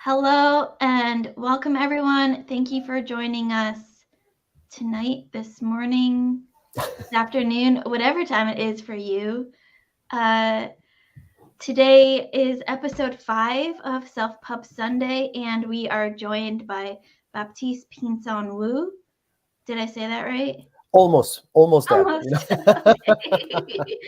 Hello and welcome, everyone. Thank you for joining us tonight, this morning, this afternoon, whatever time it is for you. Today is episode 5 of Self Pub Sunday, and we are joined by Baptiste Pinson Wu. Did I say that right? Almost there. Almost. Okay.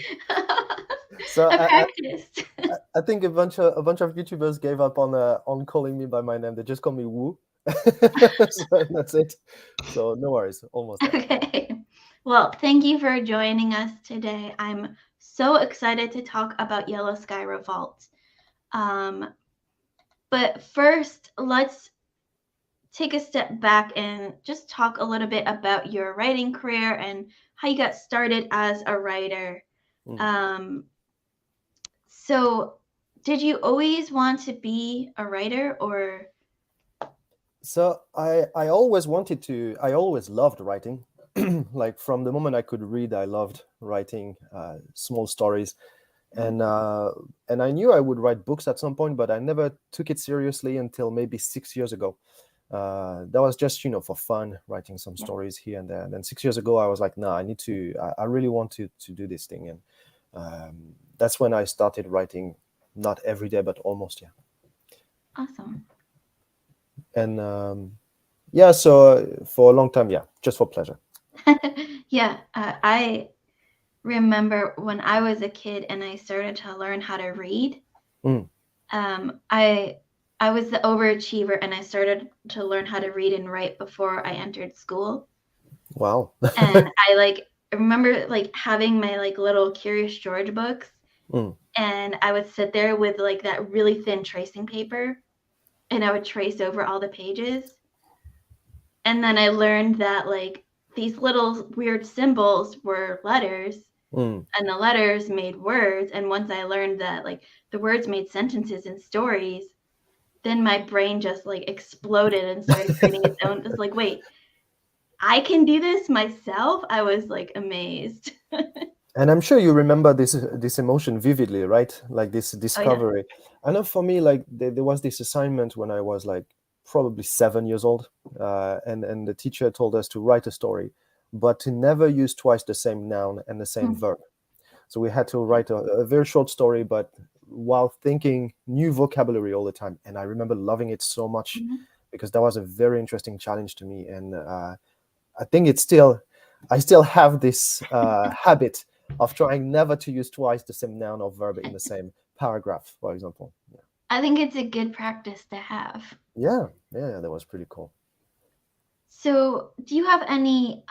So I I, practiced. I I think a bunch of YouTubers gave up on calling me by my name. They just call me Wu. So that's it. So no worries, almost there. Okay. Well, thank you for joining us today. I'm so excited to talk about Yellow Sky Revolt. But first, let's take a step back and just talk a little bit about your writing career and how you got started as a writer. Mm. Um, so, did you always want to be a writer or? So I always wanted to. I always loved writing. Like from the moment I could read, I loved writing small stories, and uh, and I knew I would write books at some point, but I never took it seriously until maybe 6 years ago. That was just for fun, writing some Yeah. stories here and there. And then 6 years ago, I was like, no, I need to. I really want to do this thing, and that's when I started writing, not every day, but almost, yeah. Awesome. And yeah, so for a long time, yeah, just for pleasure. Yeah, I remember when I was a kid and I started to learn how to read. Mm. I was the overachiever and I started to learn how to read and write before I entered school. Wow. And I remember having my little Curious George books, Mm. and I would sit there with that really thin tracing paper and I would trace over all the pages. And then I learned that these little weird symbols were letters, Mm. and the letters made words. And once I learned that the words made sentences and stories, then my brain just exploded and started creating its own. It's like, wait, I can do this myself. I was amazed. And I'm sure you remember this emotion vividly, right? Like this Oh yeah. discovery. I know for me, like there was this assignment when I was like probably 7 years old, and the teacher told us to write a story, but to never use twice the same noun and the same Mm. verb. So we had to write a very short story, but while thinking new vocabulary all the time. And I remember loving it so much Mhm. because that was a very interesting challenge to me. And I think I still have this habit of trying never to use twice the same noun or verb in the same paragraph, for example. I think it's a good practice to have. Yeah, yeah, that was pretty cool. So, do you have any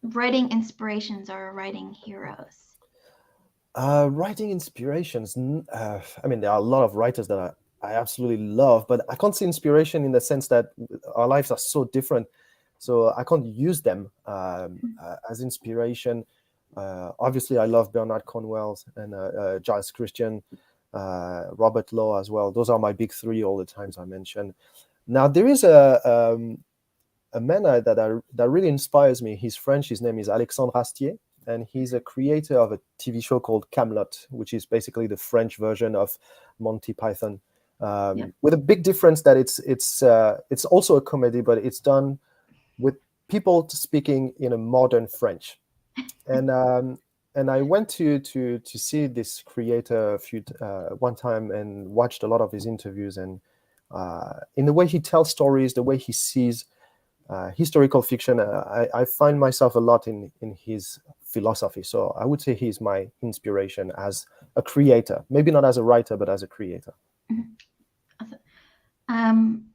writing inspirations or writing heroes? Writing inspirations. I mean, there are a lot of writers that I absolutely love, but I can't see inspiration in the sense that our lives are so different. So I can't use them as inspiration. Obviously, I love Bernard Cornwell and Giles Christian, Robert Law as well. Those are my big three all the times I mention. Now, there is a man that really inspires me. He's French. His name is Alexandre Astier, and he's a creator of a TV show called Camelot, which is basically the French version of Monty Python. Yeah. With a big difference that it's also a comedy, but it's done with people speaking in a modern French. And I went to see this creator one time and watched a lot of his interviews, and in the way he tells stories, the way he sees historical fiction, I find myself a lot in his philosophy. So I would say he's my inspiration as a creator, maybe not as a writer, but as a creator. Mhm. Awesome. Um,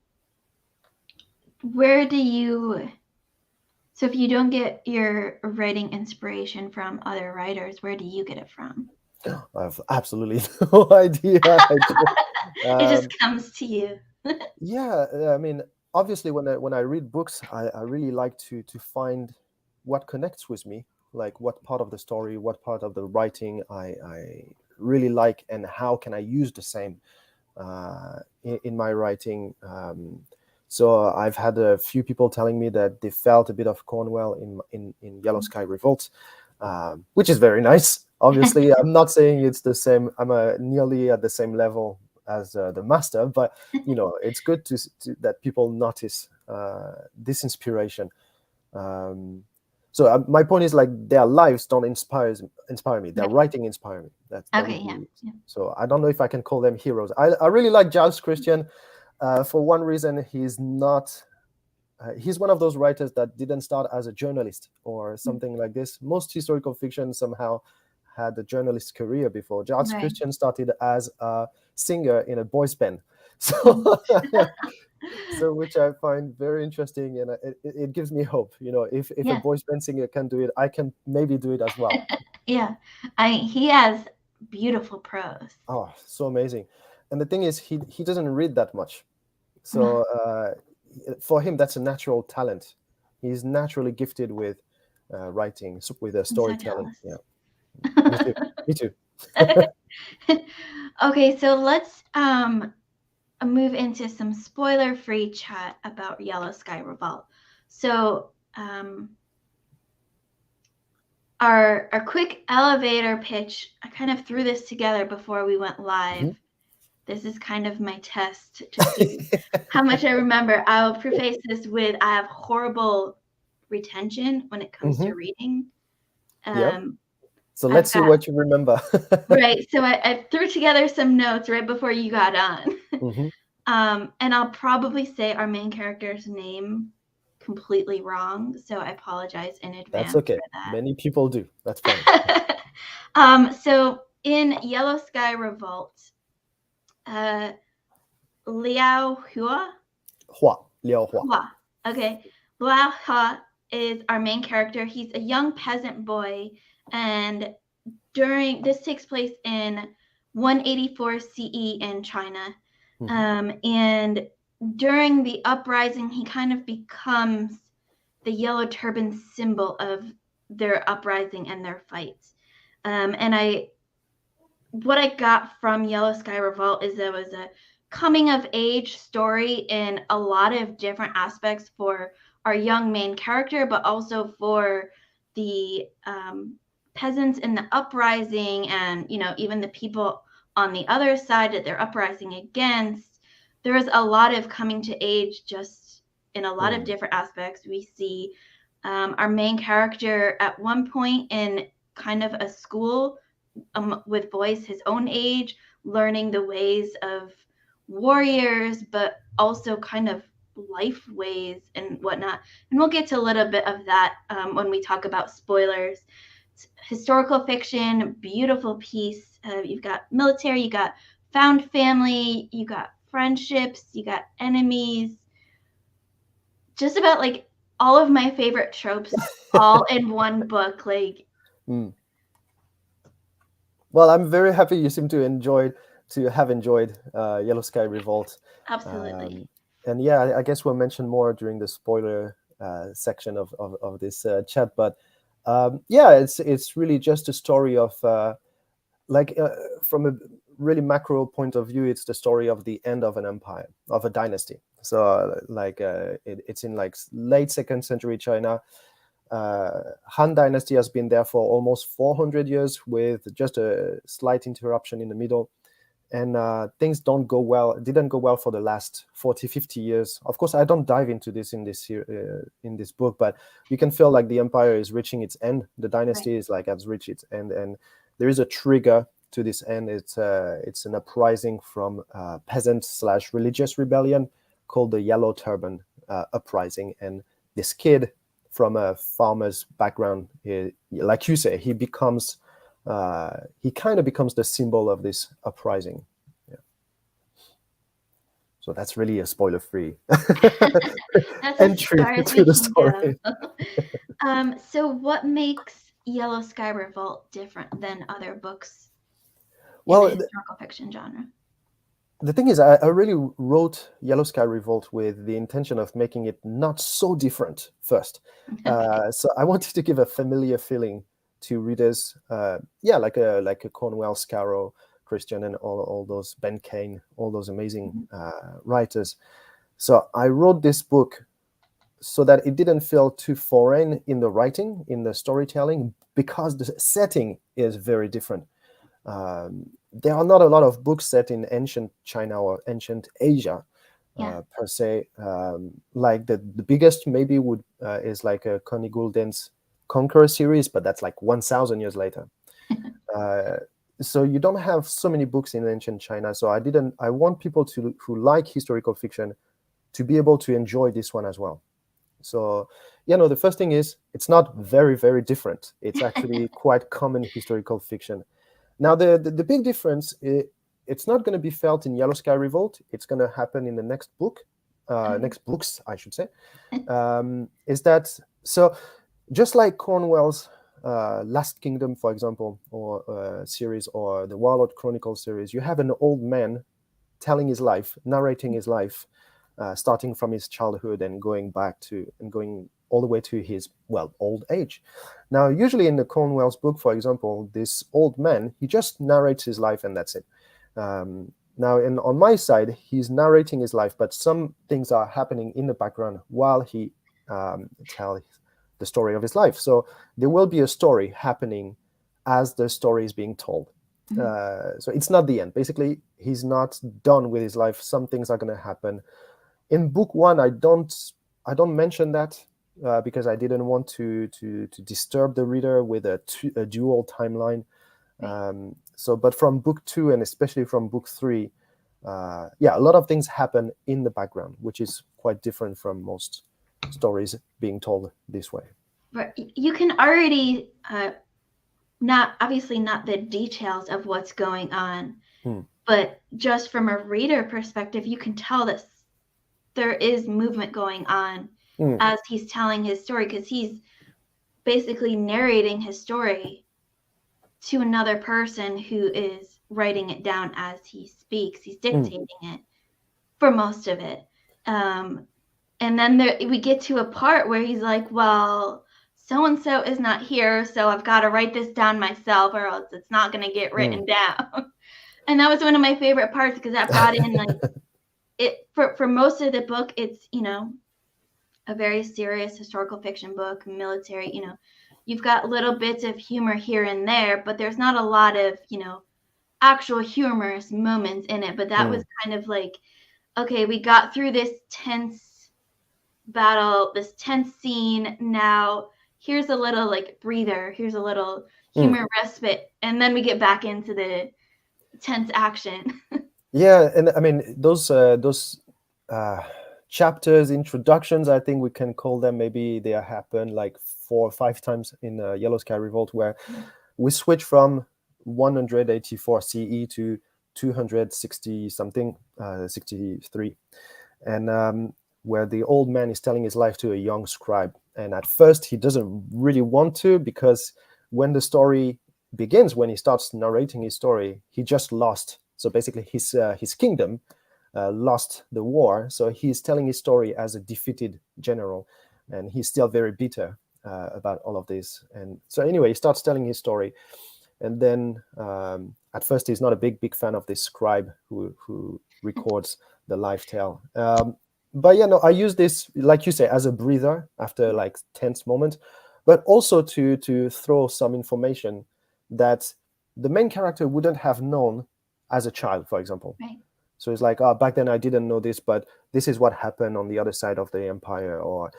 where do you? So, if you don't get your writing inspiration from other writers, where do you get it from? I have absolutely no idea. It just Um, comes to you. yeah, I mean, obviously, when I read books, I really like to find what connects with me, like what part of the story, what part of the writing I really like, and how can I use the same in my writing. So I've had a few people telling me that they felt a bit of Cornwell in Yellow Sky Revolt, which is very nice. Obviously, I'm not saying it's the same. I'm nearly at the same level as the master, but it's good that people notice this inspiration. So my point is, like, their lives don't inspire me. Their Right. writing inspire me. That Okay. would Yeah. be. Yeah. So I don't know if I can call them heroes. I really like Giles Christian. For one reason, he's not. He's one of those writers that didn't start as a journalist or something like this. Most historical fiction somehow had a journalist career before. Giles Right. Christian started as a singer in a boys band. So Mm. so which I find very interesting, and it gives me hope. If a Yeah. boys band singer can do it, I can maybe do it as well. Yeah. He has beautiful prose. Oh, so amazing. And the thing is, he doesn't read that much. No, So for him, that's a natural talent. He's naturally gifted with writing, with I'm so storytelling. jealous. Yeah, me too. Me too. Okay, so let's move into some spoiler-free chat about Yellow Sky Revolt. So our quick elevator pitch, I kind of threw this together before we went live. Mhm. This is kind of my test to see how much I remember. I'll preface this with I have horrible retention when it comes to Mhm. reading. Yep. So I've let's see got what you remember. right. So I threw together some notes right before you got on. Mhm. And I'll probably say our main character's name completely wrong. So I apologize in That's advance okay. for Many people do. That's fine. that. So in Yellow Sky Revolt, Liao Hua, Liao Hua. okay, Liao Hua is our main character. He's a young peasant boy, and this takes place in 184 CE in China. And during the uprising, he kind of becomes the yellow turban symbol of their uprising and their fights. And what I got from Yellow Sky Revolt is there was a coming of age story in a lot of different aspects for our young main character, but also for the peasants in the uprising, and even the people on the other side that they're uprising against. There is a lot of coming to age just in a lot of different aspects. We see our main character at one point in kind of a school with boys his own age, learning the ways of warriors, but also kind of life ways and whatnot. And we'll get to a little bit of that when we talk about spoilers. Historical fiction, beautiful piece. You've got military, you got found family, you got friendships, you got enemies. Just about like all of my favorite tropes, all in one book. Like, Well, I'm very happy you seem to have enjoyed Yellow Sky Revolt. absolutely. And yeah, I guess we'll mention more during the spoiler section of this chat. But yeah, it's really just a story of from a really macro point of view, it's the story of the end of an empire, of a dynasty. So it's in like late 2nd century China. Han Dynasty has been there for almost 400 years, with just a slight interruption in the middle. And things didn't go well for the last 40, 50 years. Of course, I don't dive into this in this book, but you can feel like the empire is reaching its end. The dynasty is like has reached its end, and there is a trigger to this end. It's an uprising from peasant/religious rebellion called the Yellow Turban Uprising. And this kid from a farmer's background, like you say, he kind of becomes the symbol of this uprising. Yeah. So that's really a spoiler-free That's as entry far as to we the can story. go. So what makes Yellow Sky Revolt different than other books in the Well, historical fiction genre? the thing is, I really wrote Yellow Sky Revolt with the intention of making it not so different first. Okay. So I wanted to give a familiar feeling to readers. Like a Cornwell Scarrow, Christian, and all those Ben Kane, all those amazing writers. So I wrote this book so that it didn't feel too foreign in the writing, in the storytelling, because the setting is very different. there are not a lot of books set in ancient China or ancient Asia, Yeah. per se. Like the biggest maybe would is like a Connie Gulden's Conqueror series, but that's like 1,000 years later. Uh, so you don't have so many books in ancient China. So I want people to who like historical fiction to be able to enjoy this one as well. So, the first thing is it's not very, very different. It's actually quite common historical fiction. Now, the big difference, it's not going to be felt in Yellow Sky Revolt. It's going to happen in the next book, next books, I should say. Is that so? Just like Cornwell's Last Kingdom, for example, or series, or the Warlord Chronicle series, you have an old man telling his life, narrating his life, starting from his childhood and going all the way to his old age. Now, usually in the Cornwell's book, for example, this old man, he just narrates his life and that's it. Now, on my side, he's narrating his life, but some things are happening in the background while he tells the story of his life. So there will be a story happening as the story is being told. So it's not the end. Basically, he's not done with his life. Some things are going to happen. In book one, I don't mention that because I didn't want to disturb the reader with a dual timeline. But from book two, and especially from book three, a lot of things happen in the background, which is quite different from most stories being told this way. But you can already not the details of what's going on, but just from a reader perspective, you can tell that there is movement going on as he's telling his story, because he's basically narrating his story to another person who is writing it down as he speaks. He's dictating it for most of it. And then we get to a part where he's like, well, so-and-so is not here, so I've got to write this down myself or else it's not going to get written down. And that was one of my favorite parts, because that brought in it for most of the book. It's, a very serious historical fiction book, military, you've got little bits of humor here and there, but there's not a lot of, actual humorous moments in it. But that was kind of like, okay, we got through this tense battle, this tense scene. Now here's a little breather, here's a little humor respite, and then we get back into the tense action. Yeah, and I mean those chapters, introductions, I think we can call them, maybe they happen like 4 or 5 times in Yellow Sky Revolt, where we switch from 184 CE to 260 something, 63, and where the old man is telling his life to a young scribe. And at first he doesn't really want to, because when the story begins, when he starts narrating his story, he just lost. So basically his kingdom lost the war. So he's telling his story as a defeated general, and he's still very bitter about all of this. And so anyway, he starts telling his story. And then at first he's not a big fan of this scribe who records the life tale. But I use this, like you say, as a breather after like tense moment, but also to throw some information that the main character wouldn't have known as a child, for example. Right. So it's like, back then I didn't know this, but this is what happened on the other side of the empire, or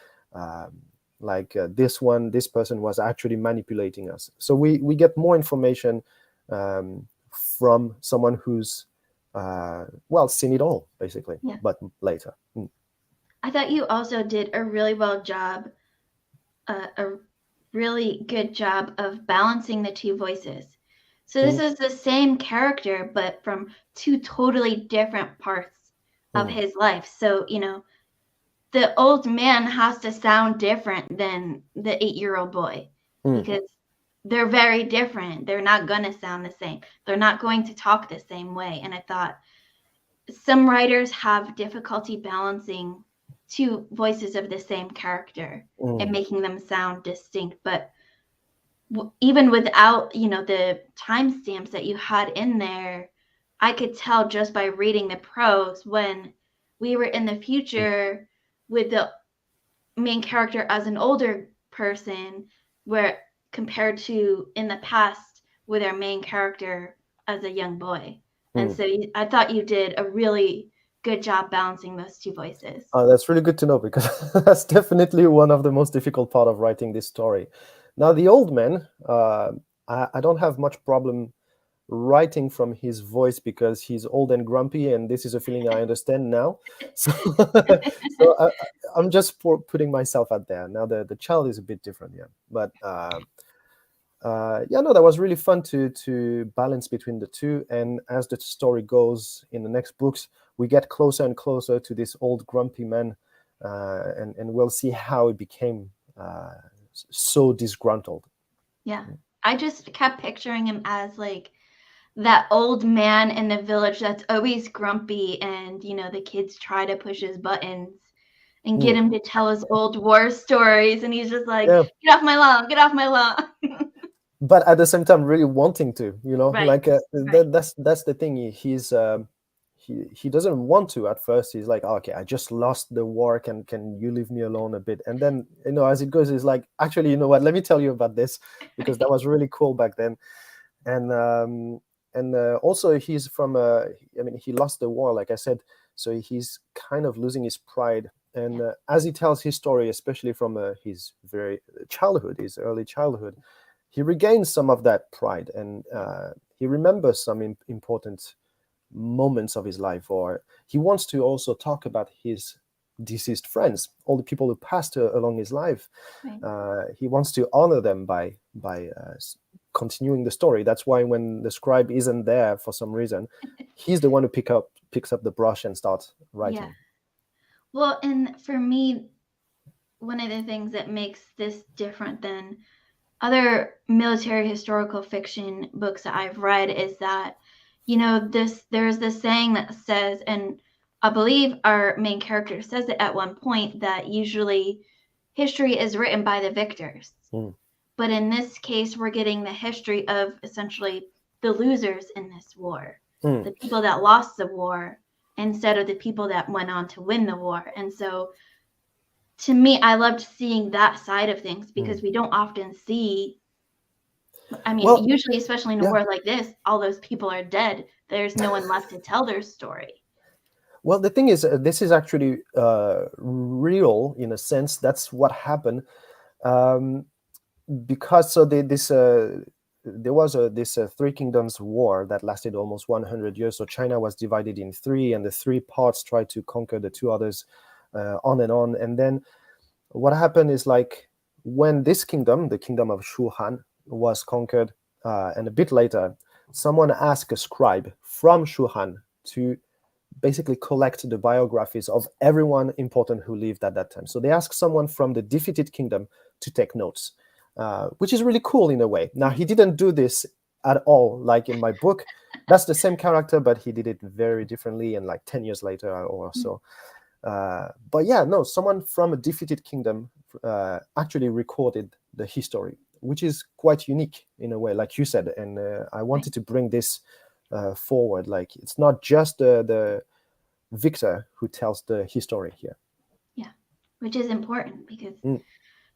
this person was actually manipulating us. So we get more information from someone who's seen it all, basically, but later. I thought you also did a really a really good job of balancing the two voices. So this is the same character, but from two totally different parts of his life. So, the old man has to sound different than the 8-year-old boy, because they're very different. They're not going to sound the same. They're not going to talk the same way. And I thought some writers have difficulty balancing two voices of the same character and making them sound distinct. But even without, the timestamps that you had in there, I could tell just by reading the prose when we were in the future with the main character as an older person, where compared to in the past with our main character as a young boy. And so I thought you did a really good job balancing those two voices. That's really good to know, because that's definitely one of the most difficult part of writing this story. Now, the old man, I don't have much problem writing from his voice, because he's old and grumpy, and this is a feeling I understand now. So, I'm just putting myself out there. Now, the child is a bit different, yeah. But yeah, no, that was really fun to balance between the two. And as the story goes in the next books, we get closer and closer to this old grumpy man, and we'll see how he became so disgruntled. Yeah. I just kept picturing him as like that old man in the village that's always grumpy, and the kids try to push his buttons and get him to tell his old war stories, and he's just like, Yeah. get off my lawn, get off my lawn. But at the same time, really wanting to, Right. like Right. that's the thing. He doesn't want to at first. He's like, okay, I just lost the war. Can you leave me alone a bit? And then, as it goes, he's like, actually, you know what? Let me tell you about this, because that was really cool back then. And also, he's from he lost the war, like I said, so he's kind of losing his pride. And as he tells his story, especially from his his early childhood, he regains some of that pride, and he remembers some important moments of his life, or he wants to also talk about his deceased friends, all the people who passed along his life. Right. He wants to honor them by continuing the story. That's why when the scribe isn't there for some reason, he's the one who picks up the brush and starts writing. Yeah. Well, and for me, one of the things that makes this different than other military historical fiction books that I've read is that, there's this saying that says, and I believe our main character says it at one point, that usually history is written by the victors. But in this case, we're getting the history of essentially the losers in this war, the people that lost the war, instead of the people that went on to win the war. And so, to me, I loved seeing that side of things, because we don't often see. Usually, especially in a war like this, all those people are dead. There's no one left to tell their story. Well, the thing is, this is actually real in a sense. That's what happened, because there was this Three Kingdoms War that lasted almost 100 years. So China was divided in three, and the three parts tried to conquer the two others, on and on. And then what happened is, like, when this kingdom, the kingdom of Shu Han, was conquered, and a bit later, someone asked a scribe from Shu Han to basically collect the biographies of everyone important who lived at that time. So they asked someone from the defeated kingdom to take notes, which is really cool in a way. Now, he didn't do this at all like in my book. That's the same character, but he did it very differently, and like 10 years later or so. But yeah, no, someone from a defeated kingdom actually recorded the history, which is quite unique in a way, like you said. And I wanted to bring this forward. Like, it's not just the victor who tells the history here. Yeah, which is important, because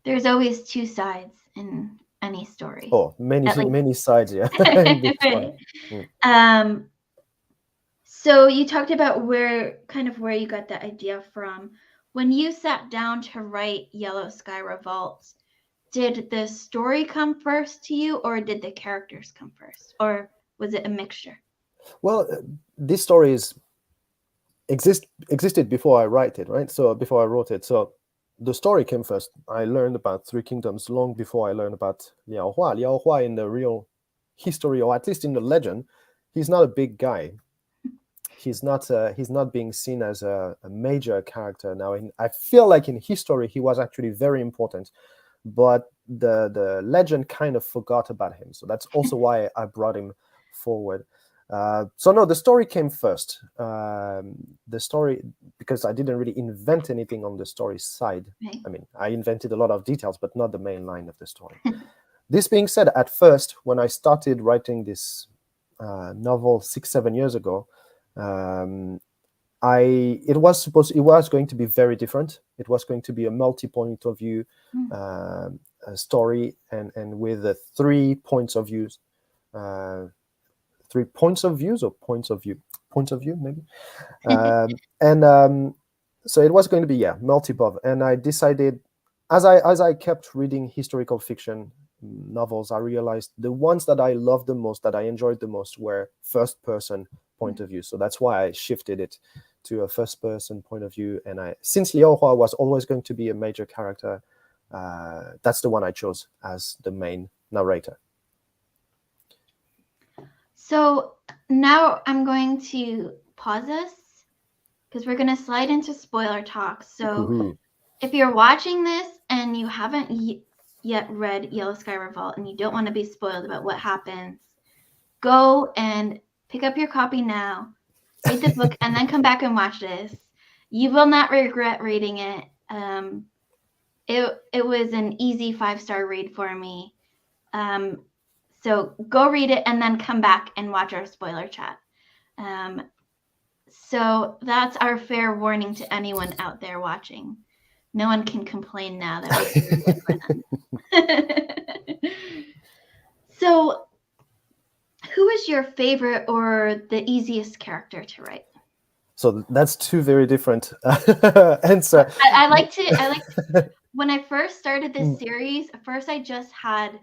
there's always two sides in any story. Oh, many sides, yeah. In this one. So you talked about where you got the idea from. When you sat down to write Yellow Sky Revolts, did the story come first to you, or did the characters come first, or was it a mixture? Well, this story existed before I write it, right? So before I wrote it, so the story came first. I learned about Three Kingdoms long before I learned about Liao Hua. Liao Hua, in the real history, or at least in the legend, he's not a big guy. He's not being seen as a major character. Now, I feel like in history he was actually very important, but the legend kind of forgot about him. So that's also why I brought him forward. So no, the story came first. The story, because I didn't really invent anything on the story side. Right. I mean, I invented a lot of details, but not the main line of the story. This being said, at first, when I started writing this novel 6-7 years ago, it was going to be very different. It was going to be a multi-point of view story, and with 3 points of views, three points of views or points of view maybe. And so it was going to be multi-pov, and I decided, as I kept reading historical fiction novels, I realized the ones that I loved the most, that I enjoyed the most, were first person point of view. So that's why I shifted it to a first person point of view. And since Liao Hua was always going to be a major character, that's the one I chose as the main narrator. So now I'm going to pause us because we're going to slide into spoiler talk. So if you're watching this and you haven't yet read Yellow Sky Revolt and you don't want to be spoiled about what happens, go and pick up your copy now, read the book, and then come back and watch this. You will not regret reading it. It was an easy 5-star read for me. So go read it and then come back and watch our spoiler chat. So that's our fair warning to anyone out there watching. No one can complain now that we can. So who is your favorite or the easiest character to write? So that's two very different answers. I like to when I first started this series, first I just had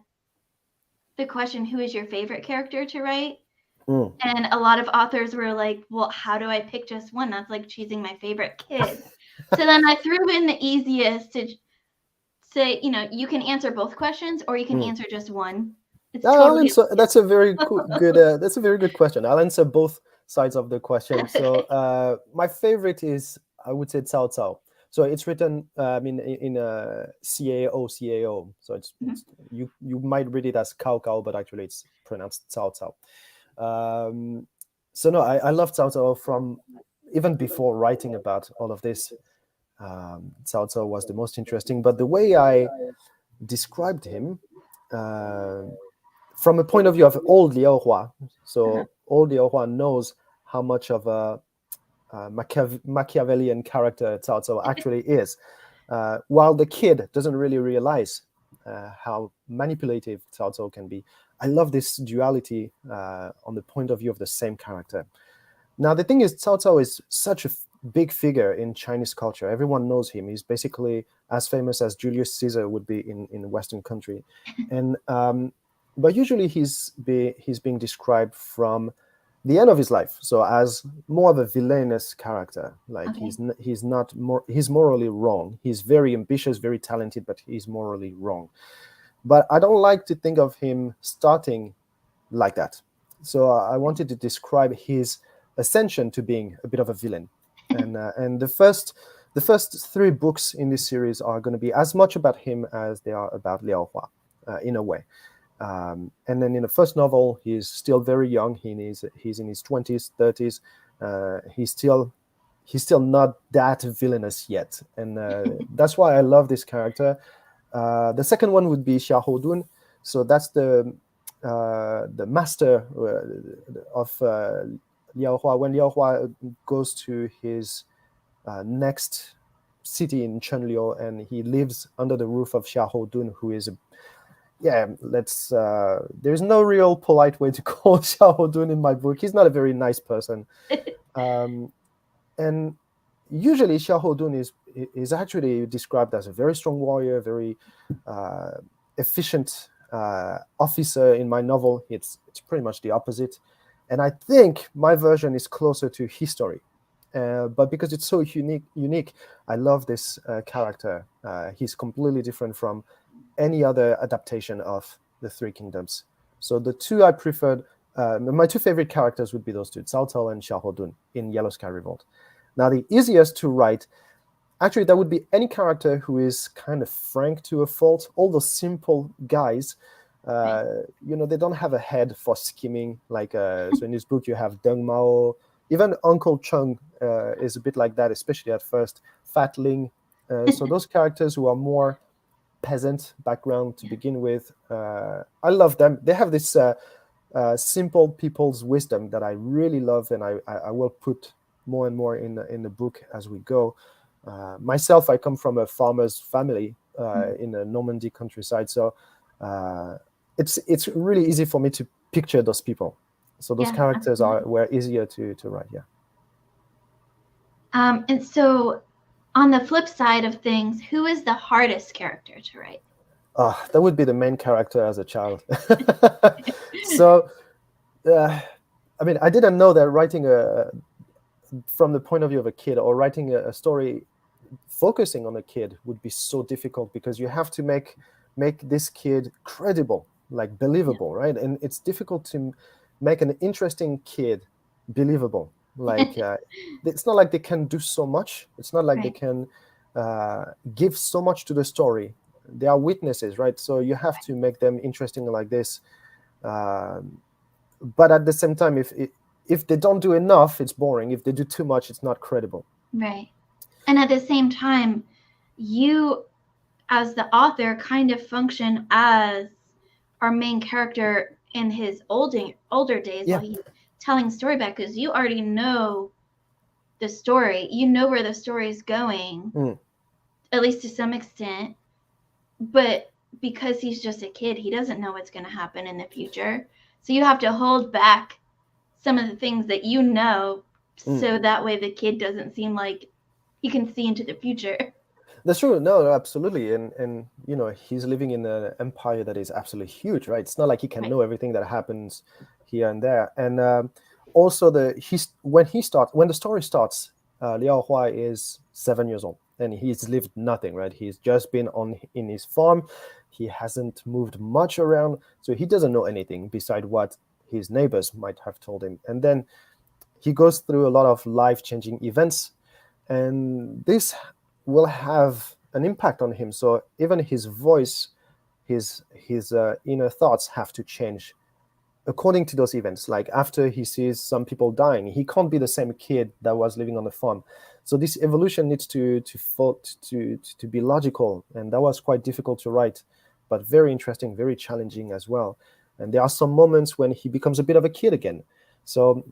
the question, who is your favorite character to write? And a lot of authors were like, well, how do I pick just one? That's like choosing my favorite kid. So then I threw in the easiest to say, you can answer both questions or you can answer just one. That's a very good. That's a very good question. I'll answer both sides of the question. So my favorite is, I would say, Cao Cao. So it's written in CAO. So it's you might read it as Cao Cao, but actually it's pronounced Cao Cao. So no, I love Cao Cao from even before writing about all of this. Cao Cao was the most interesting, but the way I described him from a point of view of old Liao Hua, so old Liao Hua knows how much of a Machiavellian character Cao Cao actually is, while the kid doesn't really realize how manipulative Cao Cao can be. I love this duality on the point of view of the same character. Now, the thing is, Cao Cao is such a big figure in Chinese culture. Everyone knows him. He's basically as famous as Julius Caesar would be in a Western country. And but usually he's being described from the end of his life, so as more of a villainous character. Like he's morally wrong. He's very ambitious, very talented, but he's morally wrong. But I don't like to think of him starting like that. So I wanted to describe his ascension to being a bit of a villain. And the first 3 books in this series are going to be as much about him as they are about Liao Hua, in a way. And then in the first novel, he's still very young. He's in his 20s, 30s. He's still not that villainous yet, and that's why I love this character. The second one would be Xia Houdun. So that's the master of Liao Hua. When Liao Hua goes to his next city in Chenliu, and he lives under the roof of Xia Houdun, who is there's no real polite way to call Xia Houdun in my book. He's not a very nice person. And usually Xia Houdun is actually described as a very strong warrior, very efficient officer. In my novel, it's pretty much the opposite. And I think my version is closer to history. But because it's so unique, I love this character. He's completely different from any other adaptation of the Three Kingdoms. So the two I preferred, my 2 favorite characters would be those 2, Cao Cao and Xia Houdun in Yellow Sky Revolt. Now, the easiest to write, actually, that would be any character who is kind of frank to a fault. All those simple guys, they don't have a head for scheming. Like, so in this book, you have Deng Mao. Even Uncle Cheng is a bit like that, especially at first. Fat Ling. So those characters who are more peasant background to begin with, I love them. They have this simple people's wisdom that I really love, and I will put more and more in the book as we go. Myself, I come from a farmer's family in the Normandy countryside, so it's really easy for me to picture those people. So those Yeah, characters absolutely. were easier to write. Yeah. And so on the flip side of things, who is the hardest character to write? That would be the main character as a child. So, I mean, I didn't know that writing from the point of view of a kid, or writing a story focusing on a kid, would be so difficult, because you have to make this kid credible, like Yeah. believable, right? And it's difficult to make an interesting kid believable. Like, it's not like they can do so much. It's not like they Right. can give so much to the story. They are witnesses, right? So you have to make them interesting like this. But at the same time, if they don't do enough, it's boring. If they do too much, it's not credible. Right. And at the same time, you as the author kind of function as our main character in his older days Yeah. while he's telling story back, because you already know the story. You know where the story is going, at least to some extent. But because he's just a kid, he doesn't know what's going to happen in the future. So you have to hold back some of the things that you know, so that way the kid doesn't seem like he can see into the future. That's true. No, absolutely. And he's living in an empire that is absolutely huge, right? It's not like he can Right. know everything that happens here and there. And also when the story starts, Liao Hua is 7 years old, and he's lived nothing, right? He's just been in his farm. He hasn't moved much around, so he doesn't know anything beside what his neighbors might have told him. And then he goes through a lot of life-changing events, and this will have an impact on him. So even his voice, his inner thoughts have to change according to those events. Like, after he sees some people dying, he can't be the same kid that was living on the farm. So this evolution needs to be logical, and that was quite difficult to write, but very interesting, very challenging as well. And there are some moments when he becomes a bit of a kid again. So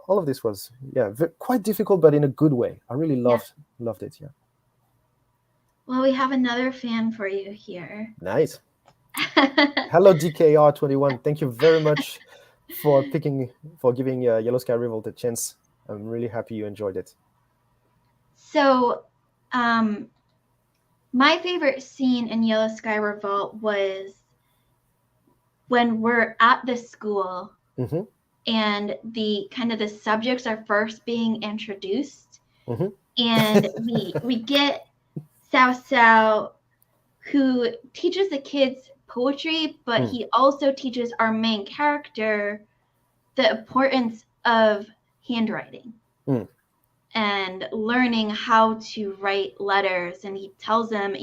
all of this was, quite difficult, but in a good way. I really Yeah. loved it. Yeah. Well, we have another fan for you here. Nice. Hello, DKR21. Thank you very much for giving Yellow Sky Revolt a chance. I'm really happy you enjoyed it. So, my favorite scene in Yellow Sky Revolt was when we're at the school and the subjects are first being introduced, and we get Cao Cao, who teaches the kids poetry, but he also teaches our main character the importance of handwriting and learning how to write letters. And he tells them,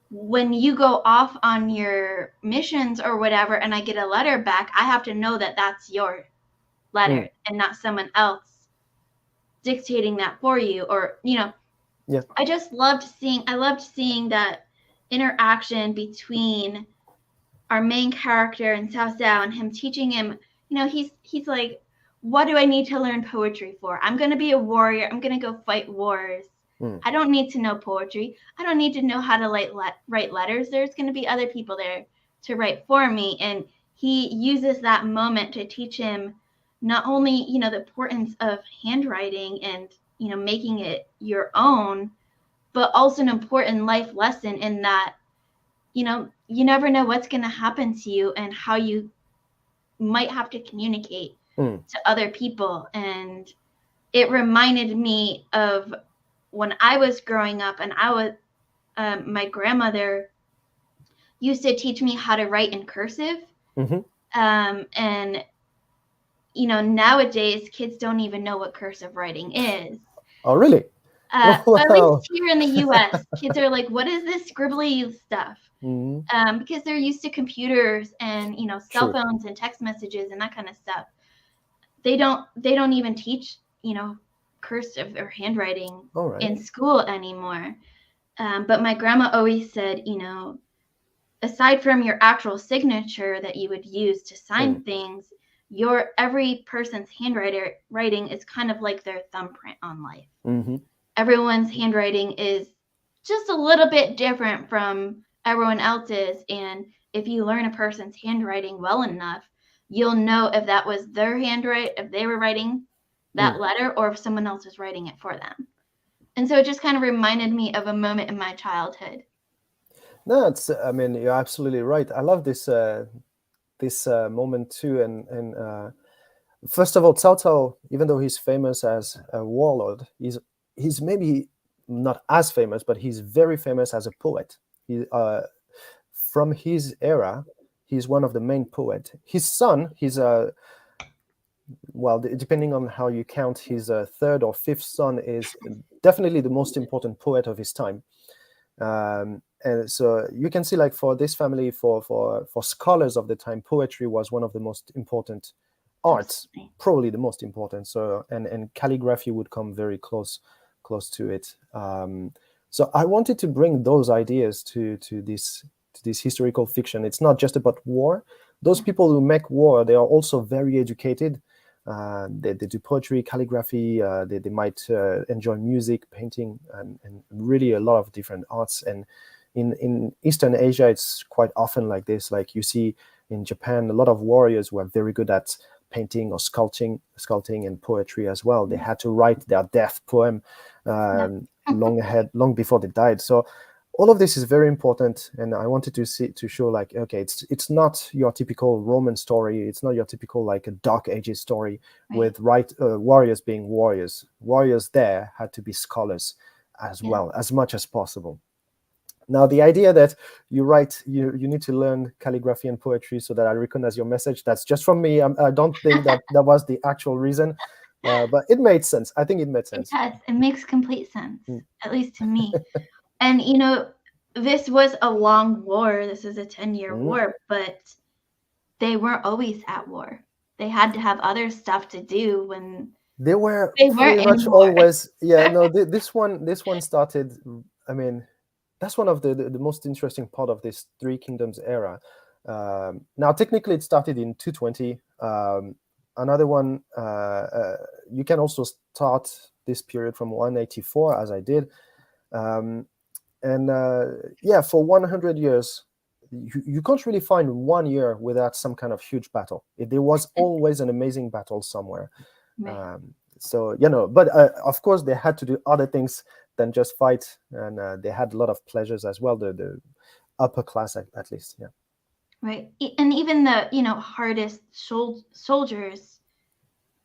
when you go off on your missions or whatever, and I get a letter back, I have to know that that's your letter and not someone else dictating that for you. Or, I just loved seeing that interaction between our main character and Cao Cao, and him teaching him, he's like, what do I need to learn poetry for? I'm going to be a warrior. I'm going to go fight wars. I don't need to know poetry. I don't need to know how to write letters. There's going to be other people there to write for me. And he uses that moment to teach him not only, the importance of handwriting and, making it your own, but also an important life lesson in that, you never know what's going to happen to you and how you might have to communicate to other people. And it reminded me of when I was growing up, and my grandmother used to teach me how to write in cursive. And, nowadays kids don't even know what cursive writing is. Oh, really? At least here in the US, kids are like, what is this scribbly stuff? Because they're used to computers and, cell phones and text messages and that kind of stuff. They don't even teach, cursive or handwriting in school anymore. But my grandma always said, aside from your actual signature that you would use to sign things, every person's handwriting is kind of like their thumbprint on life. Everyone's handwriting is just a little bit different from everyone else's. And if you learn a person's handwriting well enough, you'll know if that was their handwriting, if they were writing that letter, or if someone else was writing it for them. And so it just kind of reminded me of a moment in my childhood. No, I mean, you're absolutely right. I love this moment too. And first of all, Cao Cao, even though he's famous as a warlord, he's maybe not as famous, but he's very famous as a poet. He from his era, he's one of the main poets. His son, he's well, depending on how you count, his third or fifth son is definitely the most important poet of his time. And so you can see, like, for this family, for scholars of the time, poetry was one of the most important arts, probably the most important. So and calligraphy would come very close to it. So I wanted to bring those ideas to this historical fiction. It's not just about war. Those people who make war, they are also very educated. They do poetry, calligraphy. They might enjoy music, painting, and really a lot of different arts. And in Eastern Asia, it's quite often like this. Like you see in Japan, a lot of warriors who are very good at painting or sculpting and poetry as well. They had to write their death poem long before they died. So all of this is very important, and I wanted to show, like, okay, it's not your typical Roman story. It's not your typical, like, a Dark Ages story with warriors being warriors. Warriors there had to be scholars as well, as much as possible. Now, the idea that you need to learn calligraphy and poetry so that I recognize your message, that's just from me. I don't think that was the actual reason, but it made sense. I think it made sense. It does. It makes complete sense, at least to me. And, this was a long war. This is a 10-year war, but they weren't always at war. They had to have other stuff to do when they weren't pretty much always. Yeah, no, this one started, I mean, that's one of the most interesting part of this Three Kingdoms era. Now, technically, it started in 220. Another one, you can also start this period from 184, as I did. And for 100 years, you can't really find 1 year without some kind of huge battle. There was always an amazing battle somewhere. So, but of course, they had to do other things than just fight, and they had a lot of pleasures as well, the upper class, at least. Yeah. Right. And even the, hardest soldiers,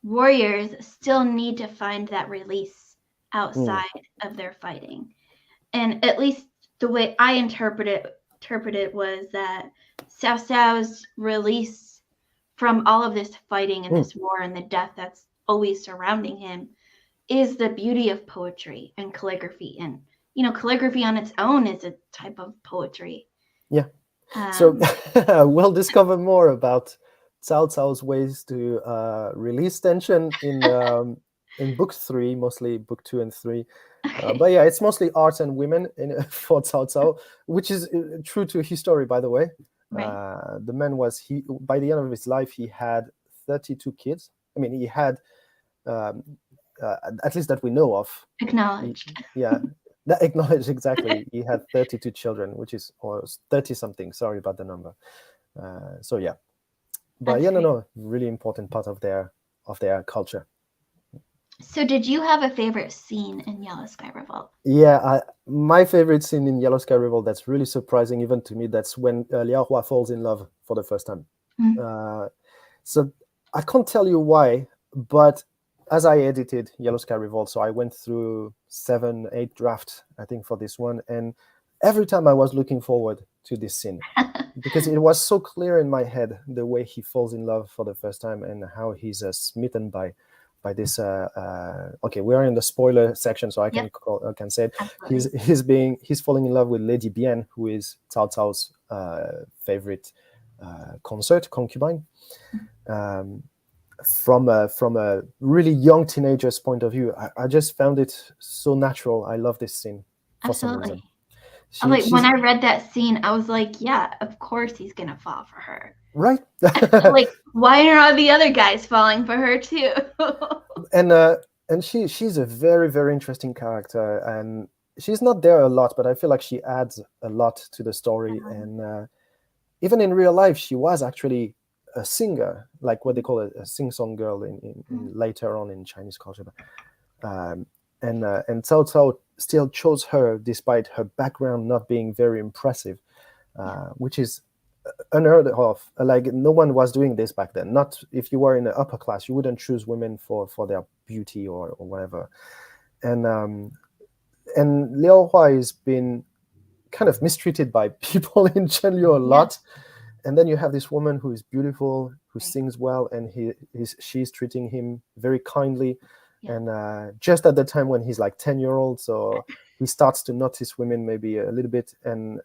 warriors, still need to find that release outside of their fighting. And at least the way I interpret it was that Cao Cao's release from all of this fighting and this war and the death that's always surrounding him is the beauty of poetry and calligraphy. And, calligraphy on its own is a type of poetry. Yeah. So we'll discover more about Cao Cao's ways to release tension in book 3, mostly book 2 and 3. But yeah, it's mostly art and women for Cao Cao, which is true to his story, by the way. Right. The man by the end of his life, he had 32 kids. I mean, he had, at least that we know of. Acknowledged. That acknowledged, exactly. He had 32 children, which is, or 30 something. Sorry about the number. So yeah, but no, really important part of their culture. So did you have a favorite scene in Yellow Sky Revolt? Yeah, my favorite scene in Yellow Sky Revolt, that's really surprising even to me, that's when Liao Hua falls in love for the first time. So I can't tell you why, but as I edited Yellow Sky Revolt, so I went through 7-8 drafts, I think, for this one, and every time I was looking forward to this scene because it was so clear in my head, the way he falls in love for the first time and how he's smitten by this. Okay, we are in the spoiler section, so I can say it. He's falling in love with Lady Bian, who is Cao Cao's favorite concubine. From a really young teenager's point of view, I just found it so natural. I love this scene for some reason. When I read that scene, I was like, yeah, of course he's gonna fall for her. Right. Like, why are all the other guys falling for her too? And she's a very, very interesting character, and she's not there a lot, but I feel like she adds a lot to the story. And even in real life, she was actually a singer, like what they call a sing-song girl in later on in Chinese culture. Um, and Cao Cao still chose her despite her background not being very impressive, which is unheard of. Like no one was doing this back then. Not if you were in the upper class, you wouldn't choose women for their beauty or whatever. And Liao Hua has been kind of mistreated by people in Chenliu a lot. And then you have this woman who is beautiful, who sings well, and she's treating him very kindly. And just at the time when he's like 10-year-old, so he starts to notice women maybe a little bit. And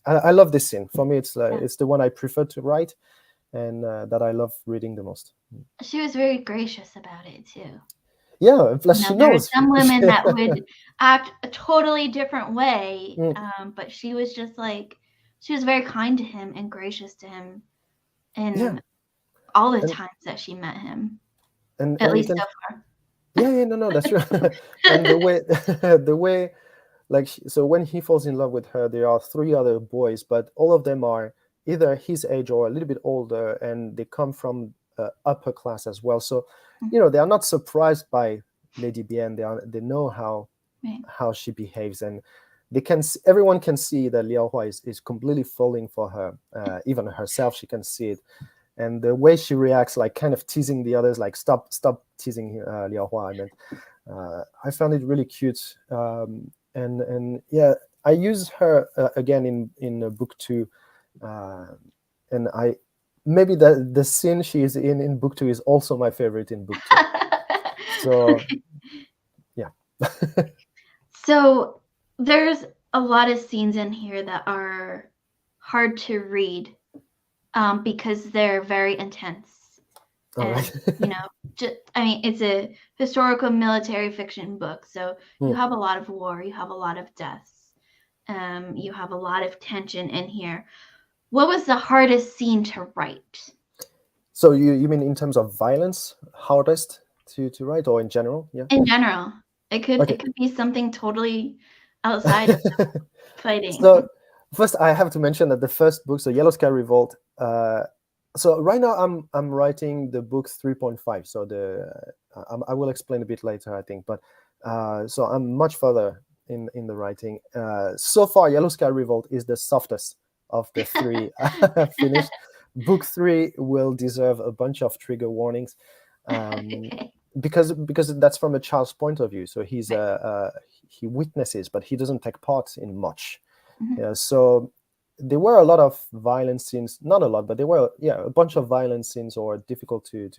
I love this scene. For me, it's the one I prefer to write, and that I love reading the most. She was very gracious about it too. Yeah, plus she there knows. are some women that would act a totally different way, but she was just like, she was very kind to him and gracious to him in all the times that she met him. And at least so far. No, that's true. And the way, like, so when he falls in love with her, there are 3 other boys, but all of them are either his age or a little bit older, and they come from upper class as well. So, they are not surprised by Lady Bien. They know how she behaves, and everyone can see that Liao Hua is completely falling for her. Even herself, she can see it. And the way she reacts, like kind of teasing the others, like stop teasing Liao Hua. I meant, I found it really cute. And yeah, I use her again in book 2, and maybe the scene she is in book 2 is also my favorite in book 2. So yeah. So there's a lot of scenes in here that are hard to read. Because they're very intense. And, it's a historical military fiction book. So you have a lot of war, you have a lot of deaths, you have a lot of tension in here. What was the hardest scene to write? So you mean in terms of violence, hardest to write, or in general? Yeah. In general, it could be something totally outside of fighting. So first, I have to mention that the first book, so Yellow Sky Revolt. So right now I'm writing the book 3.5. So I will explain a bit later, I think. But so I'm much further in the writing. So far, Yellow Sky Revolt is the softest of the 3 I have finished. Book 3 will deserve a bunch of trigger warnings, because that's from a child's point of view. So he's he witnesses, but he doesn't take part in much. So there were a lot of violent scenes, not a lot, but there were a bunch of violent scenes, or difficult to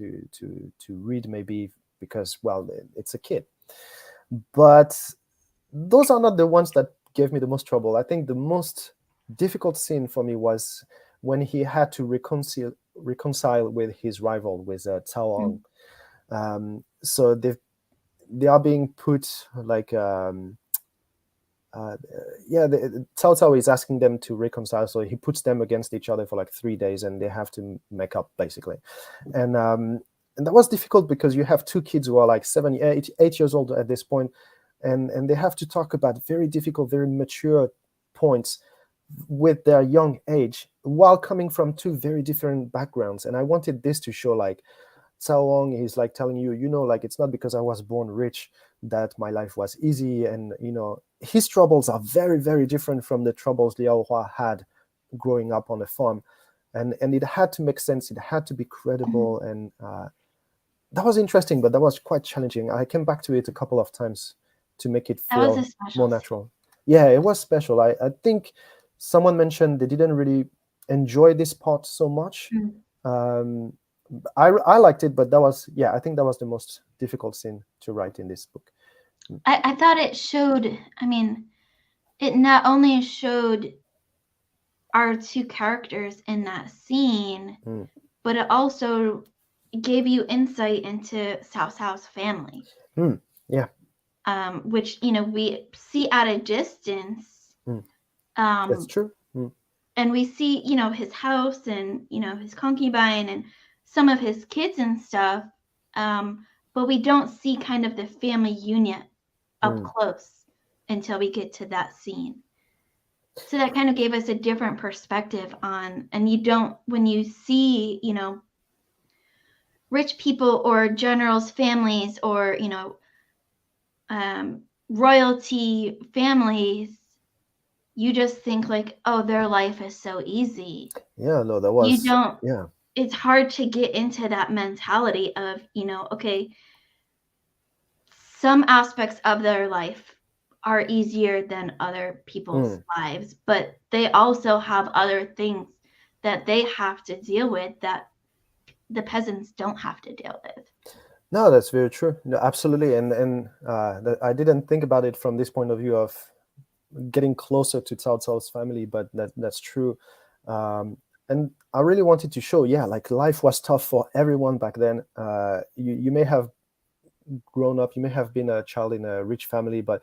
read, maybe because, well, it's a kid. But those are not the ones that gave me the most trouble. I think the most difficult scene for me was when he had to reconcile with his rival, with Cao Ang. So they are being put like Cao Cao is asking them to reconcile, so he puts them against each other for like 3 days, and they have to make up, basically. And that was difficult because you have 2 kids who are like 8 years old at this point, and they have to talk about very difficult, very mature points with their young age, while coming from 2 very different backgrounds. And I wanted this to show, like, Cao Ang is like telling you, like, it's not because I was born rich that my life was easy, and his troubles are very, very different from the troubles Liao Hua had growing up on a farm, and it had to make sense. It had to be credible, and that was interesting, but that was quite challenging. I came back to it a couple of times to make it feel more natural. Yeah, it was special. I think someone mentioned they didn't really enjoy this part so much. I liked it, but I think that was the most difficult scene to write in this book. I thought it showed, it not only showed our 2 characters in that scene, but it also gave you insight into Cao Cao's family. Yeah. Which, we see at a distance. That's true. And we see, his house and, his concubine and some of his kids and stuff. But we don't see kind of the family unit up close until we get to that scene. So that kind of gave us a different perspective on, and you don't, when you see, rich people or generals' families or, royalty families, you just think like, oh, their life is so easy. Yeah, no, that You was, don't, yeah. it's hard to get into that mentality of, okay, some aspects of their life are easier than other people's lives, but they also have other things that they have to deal with that the peasants don't have to deal with. No, that's very true. No, absolutely. And I didn't think about it from this point of view of getting closer to Cao Cao's family, but that's true. And I really wanted to show, yeah, like life was tough for everyone back then. You may have grown up, you may have been a child in a rich family, but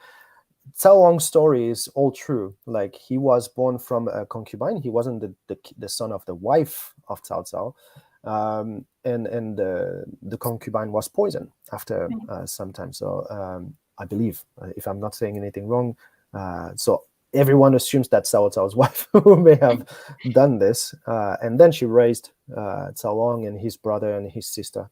Cao Wang's story is all true. Like, he was born from a concubine. He wasn't the son of the wife of Cao Cao. And the concubine was poisoned after some time. So I believe, if I'm not saying anything wrong, so everyone assumes that Cao Cao's wife who may have done this. And then she raised Cao Wang and his brother and his sister.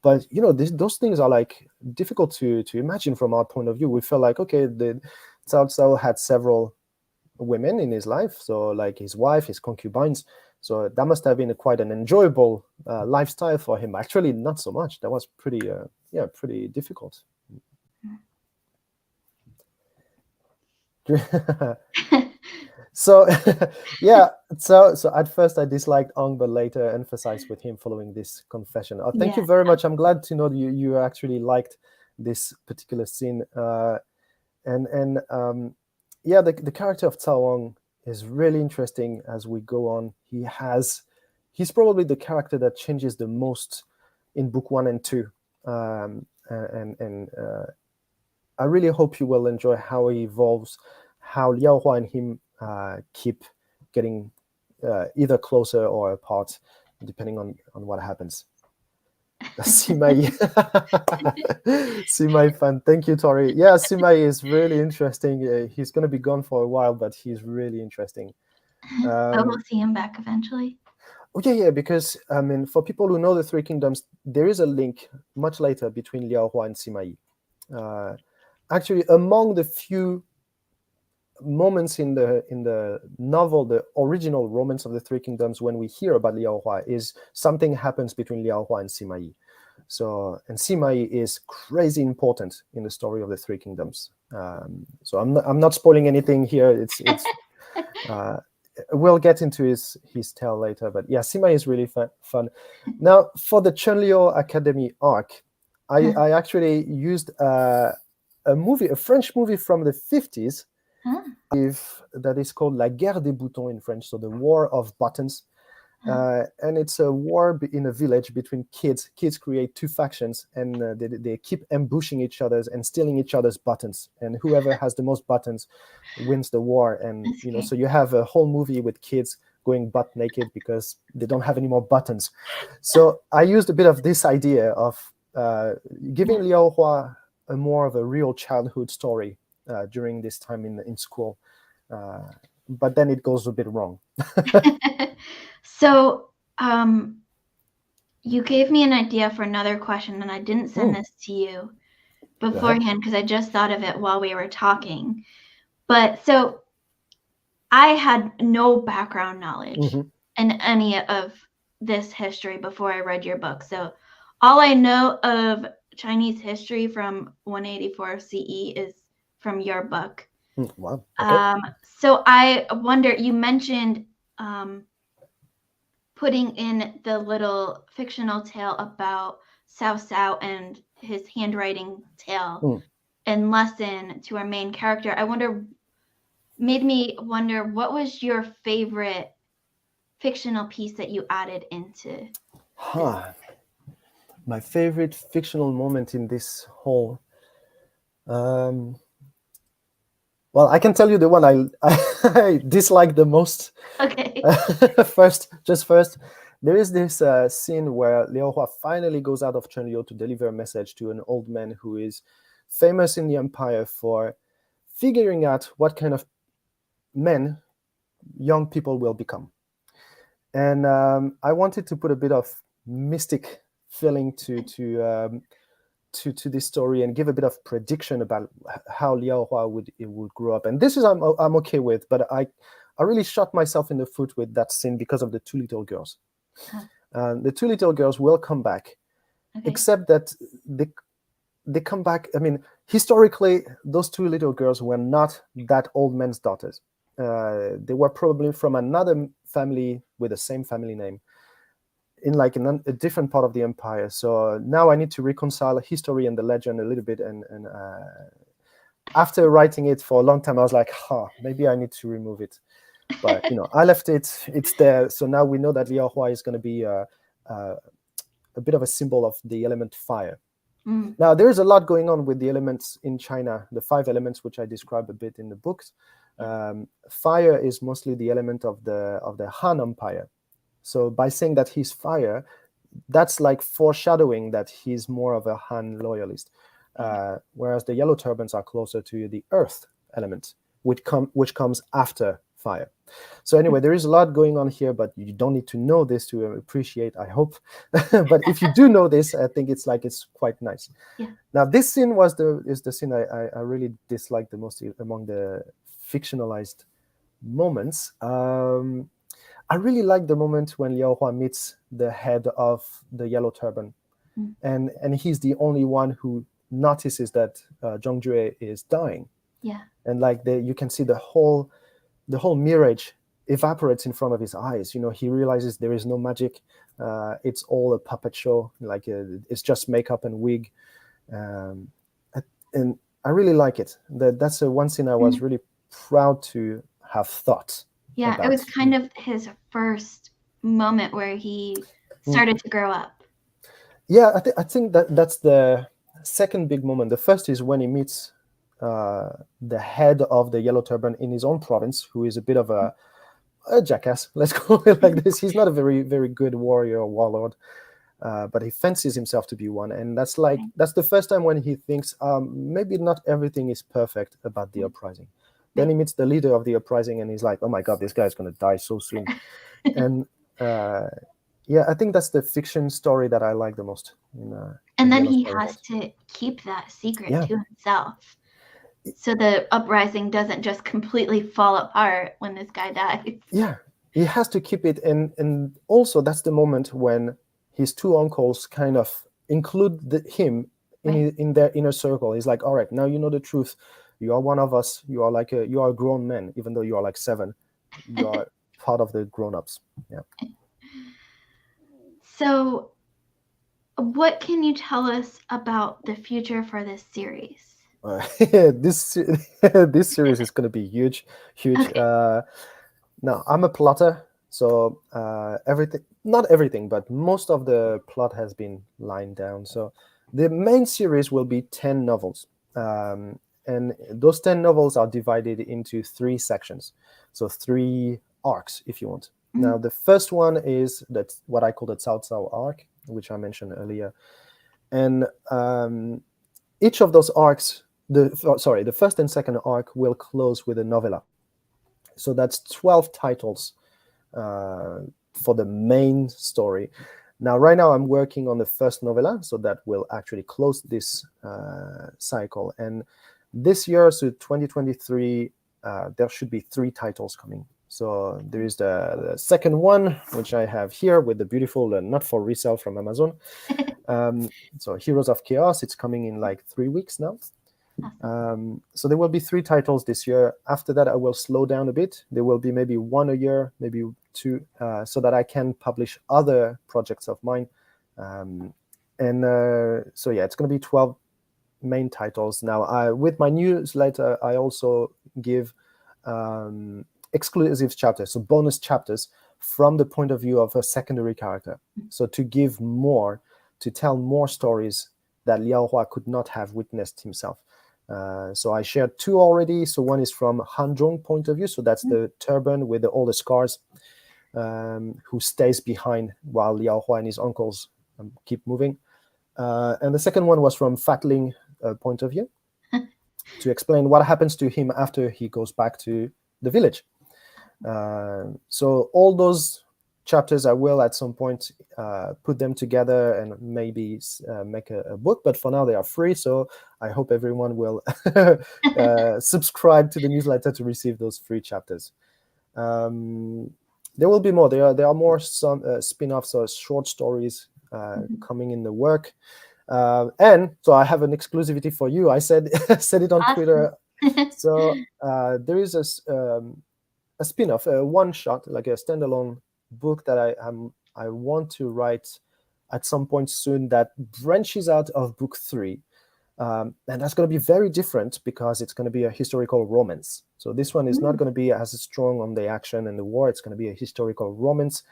But those things are like difficult to imagine from our point of view. We feel like, okay, the Cao Cao had several women in his life, so like his wife, his concubines, so that must have been quite an enjoyable lifestyle for him. Actually, not so much. That was pretty pretty difficult. So yeah, so at first I disliked Ong, but later emphasized with him following this confession. Thank you very much. I'm glad to know that you actually liked this particular scene. And yeah, the character of Cao Wang is really interesting as we go on. He's probably the character that changes the most in book 1 and 2. And I really hope you will enjoy how he evolves, how Liao Hua and him keep getting either closer or apart, depending on what happens. Simai. Simai fan. Thank you, Tori. Yeah, Simai is really interesting. He's going to be gone for a while, but he's really interesting. We'll see him back eventually. Oh, yeah, because, I mean, for people who know the Three Kingdoms, there is a link much later between Liao Hua and Simai. Actually, among the few moments in the novel, the original Romance of the Three Kingdoms, when we hear about Liao Hua, is something happens between Liao Hua and Sima Yi. So, and Sima Yi is crazy important in the story of the Three Kingdoms. So I'm not spoiling anything here. It's we'll get into his tale later, but yeah, Sima Yi is really fun. Now, for the Chunliu Academy arc, I actually used a French movie from the 50s. That is called La Guerre des Boutons in French, so the War of Buttons. And it's a war in a village between kids. Kids create two factions, and they keep ambushing each other and stealing each other's buttons. And whoever has the most buttons wins the war. And so you have a whole movie with kids going butt naked because they don't have any more buttons. So I used a bit of this idea of giving Liao Hua a more of a real childhood story during this time in school, but then it goes a bit wrong. So you gave me an idea for another question, and I didn't send this to you beforehand because I just thought of it while we were talking. But so I had no background knowledge in any of this history before I read your book. So all I know of Chinese history from 184 CE is from your book. Wow. Okay. So I wonder, you mentioned putting in the little fictional tale about Cao Cao and his handwriting tale and lesson to our main character. Made me wonder, what was your favorite fictional piece that you added into this? My favorite fictional moment in this whole well, I can tell you the one I dislike the most. Okay. First, there is this scene where Liao Hua finally goes out of Chunliu to deliver a message to an old man who is famous in the empire for figuring out what kind of men, young people will become. And I wanted to put a bit of mystic feeling to this story and give a bit of prediction about how Liao Hua would grow up. And this is I'm okay with, but I really shot myself in the foot with that scene because of the two little girls. The two little girls will come back, Okay. except that they come back. I mean, historically, those two little girls were not that old man's daughters. They were probably from another family with the same family name in like a different part of the empire. So now I need to reconcile history and the legend a little bit. And after writing it for a long time, I was like, maybe I need to remove it. But I left it. It's there. So now we know that Liao Hua is going to be a bit of a symbol of the element fire. Now there is a lot going on with the elements in China, the 5 elements which I describe a bit in the books. Fire is mostly the element of the Han Empire. So by saying that he's fire, that's like foreshadowing that he's more of a Han loyalist, whereas the yellow turbans are closer to the earth element, which comes after fire. So anyway, there is a lot going on here, but you don't need to know this to appreciate, I hope. But if you do know this, I think it's quite nice. Yeah. Now this scene is the scene I really dislike the most among the fictionalized moments. I really like the moment when Liao Hua meets the head of the yellow turban, and he's the only one who notices that Zhong Jue is dying. Yeah. And you can see the whole mirage evaporates in front of his eyes. He realizes there is no magic. It's all a puppet show. It's just makeup and wig. And I really like it. That's one scene I was really proud to have thought. Yeah, it was kind of his first moment where he started to grow up. Yeah, I think that's the second big moment. The first is when he meets the head of the yellow turban in his own province, who is a bit of a jackass. Let's call it like this. He's not a very, very good warrior or warlord, but he fancies himself to be one. And that's the first time when he thinks maybe not everything is perfect about the uprising. Then he meets the leader of the uprising, and he's like, "Oh my God, this guy's gonna die so soon." And I think that's the fiction story that I like the most. And then he has to keep that secret to himself, so the uprising doesn't just completely fall apart when this guy dies. Yeah, he has to keep it, and also that's the moment when his two uncles kind of include him in their inner circle. He's like, "All right, now you know the truth. You are one of us. You are a grown man, even though you are like 7. You are part of the grown-ups." Yeah. So, what can you tell us about the future for this series? This series is going to be huge. Okay. Now I'm a plotter, so not everything, but most of the plot has been lined down. So the main series will be 10 novels. And those 10 novels are divided into 3 sections. So 3 arcs, if you want. Now, the first one is that's what I call the Cao Cao arc, which I mentioned earlier. And each of those arcs, the first and second arc will close with a novella. So that's 12 titles for the main story. Now, right now, I'm working on the first novella, so that will actually close this cycle. And this year, so 2023, there should be 3 titles coming. So there is the second one, which I have here with the beautiful not for resale from Amazon. So Heroes of Chaos, it's coming in like 3 weeks now. So there will be 3 titles this year. After that, I will slow down a bit. There will be maybe 1 a year, maybe 2, so that I can publish other projects of mine. So yeah, it's going to be 12 main titles. Now, with my newsletter, I also give exclusive chapters, so bonus chapters from the point of view of a secondary character. So to give more, to tell more stories that Liao Hua could not have witnessed himself. So I shared 2 already. So one is from Han Zhong point of view. So that's the turban with all the scars, who stays behind while Liao Hua and his uncles keep moving. And the second one was from Fat Ling point of view, to explain what happens to him after he goes back to the village. So all those chapters I will at some point put them together and maybe make a book, but for now they are free, so I hope everyone will subscribe to the newsletter to receive those free chapters. There will be more. There are more some spin-offs or short stories coming in the work, and so I have an exclusivity for you. I said it on Awesome. Twitter. So there is a spin-off, a one-shot, like a standalone book that I want to write at some point soon that branches out of book 3. And that's going to be very different because it's going to be a historical romance. So this one is not going to be as strong on the action and the war. It's going to be a historical romance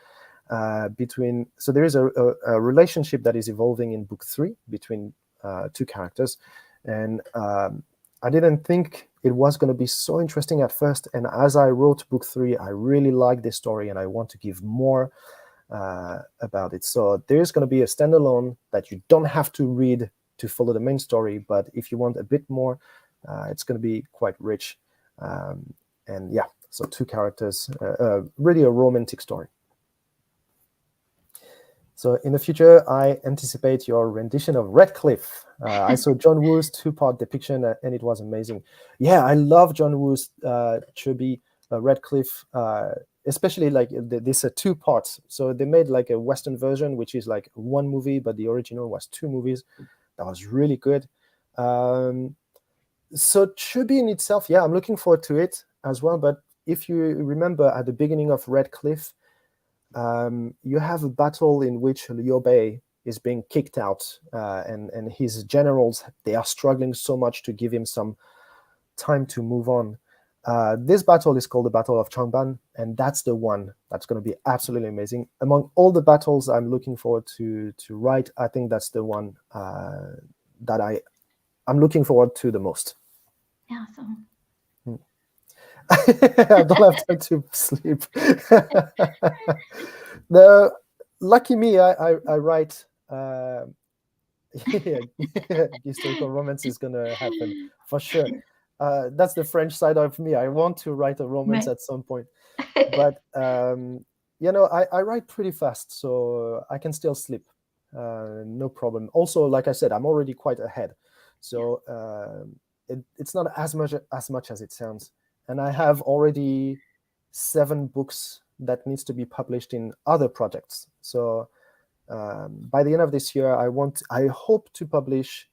between. So there is a relationship that is evolving in book 3 between 2 characters, and I didn't think it was going to be so interesting at first. And as I wrote book 3, I really like this story, and I want to give more about it. So there's going to be a standalone that you don't have to read to follow the main story, but if you want a bit more, it's going to be quite rich. And yeah, so 2 characters, really a romantic story. So in the future, I anticipate your rendition of Redcliffe. I saw John Woo's 2-part depiction, and it was amazing. Yeah, I love John Woo's chubby Redcliffe, especially like this 2 parts. So they made like a Western version, which is like 1 movie, but the original was 2 movies. That was really good. So chubby in itself, yeah, I'm looking forward to it as well. But if you remember at the beginning of Redcliffe, you have a battle in which Liu Bei is being kicked out, and his generals, they are struggling so much to give him some time to move on. This battle is called the Battle of Changban, and that's the one that's going to be absolutely amazing. Among all the battles I'm looking forward to write, I think that's the one that I'm looking forward to the most. Awesome. I don't have time to sleep. Lucky me, I write. Historical romance is gonna happen for sure. That's the French side of me. I want to write a romance at some point, but I write pretty fast, so I can still sleep, no problem. Also, like I said, I'm already quite ahead, so it's not as much as it sounds. And I have already 7 books that needs to be published in other projects. So by the end of this year, I hope to publish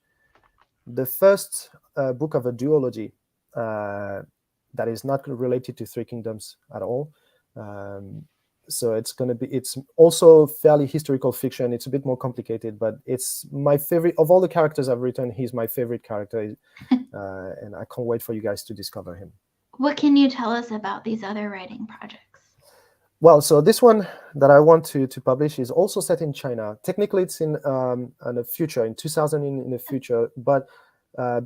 the first book of a duology that is not related to 3 Kingdoms at all. So it's also fairly historical fiction. It's a bit more complicated, but it's my favorite of all the characters I've written. He's my favorite character, and I can't wait for you guys to discover him. What can you tell us about these other writing projects? Well, so this one that I want to publish is also set in China. Technically, it's in the future, in 2000 in the future, but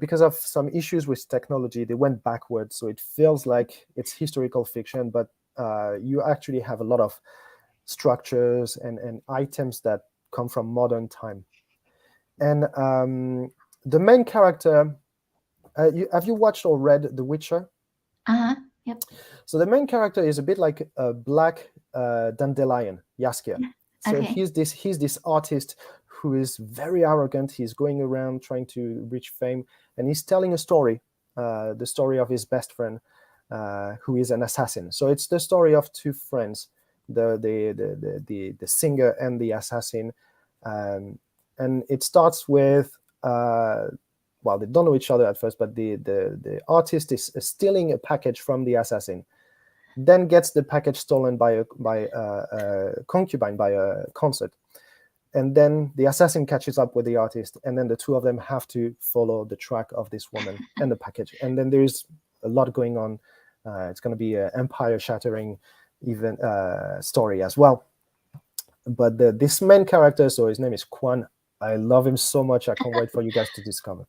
because of some issues with technology, they went backwards. So it feels like it's historical fiction, but you actually have a lot of structures and items that come from modern time. And the main character, have you watched or read The Witcher? Yep. So the main character is a bit like a black dandelion, Jaskier. So Okay. he's this artist who is very arrogant. He's going around trying to reach fame, and he's telling a story, the story of his best friend, who is an assassin. So it's the story of 2 friends, the singer and the assassin, and it starts with. Well, they don't know each other at first, but the artist is stealing a package from the assassin, then gets the package stolen by a concubine, by a concert, and then the assassin catches up with the artist, and then the 2 of them have to follow the track of this woman and the package, and then there's a lot going on. It's going to be an empire-shattering even story as well. But this main character, so his name is Quan. I love him so much. I can't wait for you guys to discover.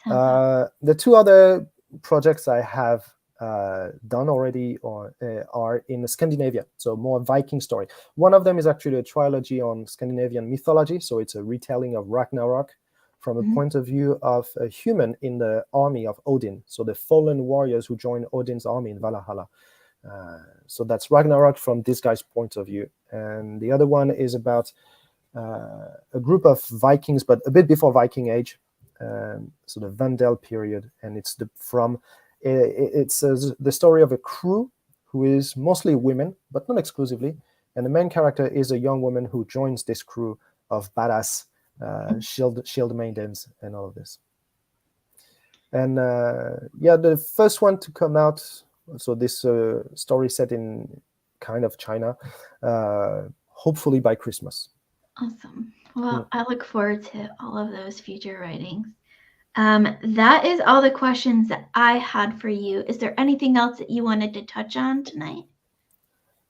The 2 other projects I have done already are in Scandinavia, so more Viking story. One of them is actually a trilogy on Scandinavian mythology, so it's a retelling of Ragnarok from a Mhm. point of view of a human in the army of Odin, so the fallen warriors who join Odin's army in Valhalla. So that's Ragnarok from this guy's point of view. And the other one is about a group of Vikings, but a bit before Viking Age, so the Vandal period. And it's the story of a crew who is mostly women, but not exclusively. And the main character is a young woman who joins this crew of badass shield maidens and all of this. And the first one to come out, so this story set in kind of China, hopefully by Christmas. Awesome. Well, I look forward to all of those future writings. That is all the questions that I had for you. Is there anything else that you wanted to touch on tonight?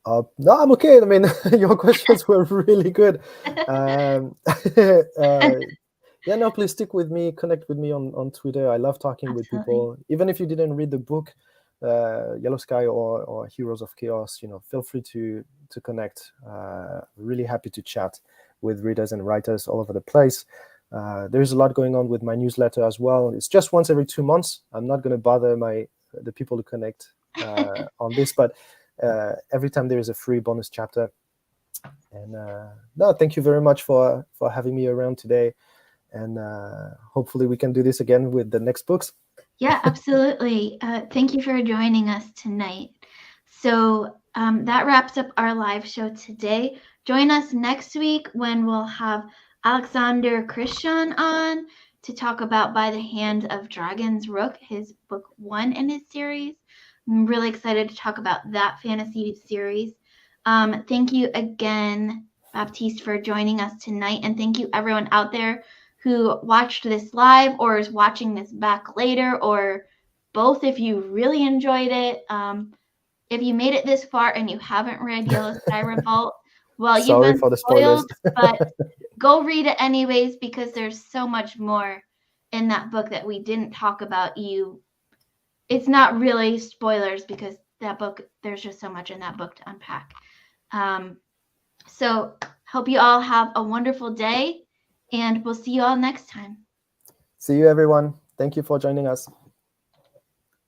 No, I'm okay. I mean, your questions were really good. Yeah, no, please stick with me, connect with me on Twitter. I love talking with people. Even if you didn't read the book, Yellow Sky or Heroes of Chaos, feel free to connect. Really happy to chat with readers and writers all over the place. There's a lot going on with my newsletter as well. It's just once every 2 months. I'm not going to bother the people to connect on this, but every time there is a free bonus chapter. And no, thank you very much for having me around today. And hopefully we can do this again with the next books. Yeah, absolutely. Thank you for joining us tonight. So that wraps up our live show today. Join us next week when we'll have Alexander Christian on to talk about By the Hand of Dragon's Rook, his book 1 in his series. I'm really excited to talk about that fantasy series. Thank you again, Baptiste, for joining us tonight. And thank you everyone out there who watched this live or is watching this back later, or both if you really enjoyed it. If you made it this far and you haven't read Yellow Sky Revolt, well, you've Sorry been for the spoilers. but go read it anyways, because there's so much more in that book that we didn't talk about. It's not really spoilers because that book, there's just so much in that book to unpack. So hope you all have a wonderful day, and we'll see you all next time. See you, everyone. Thank you for joining us.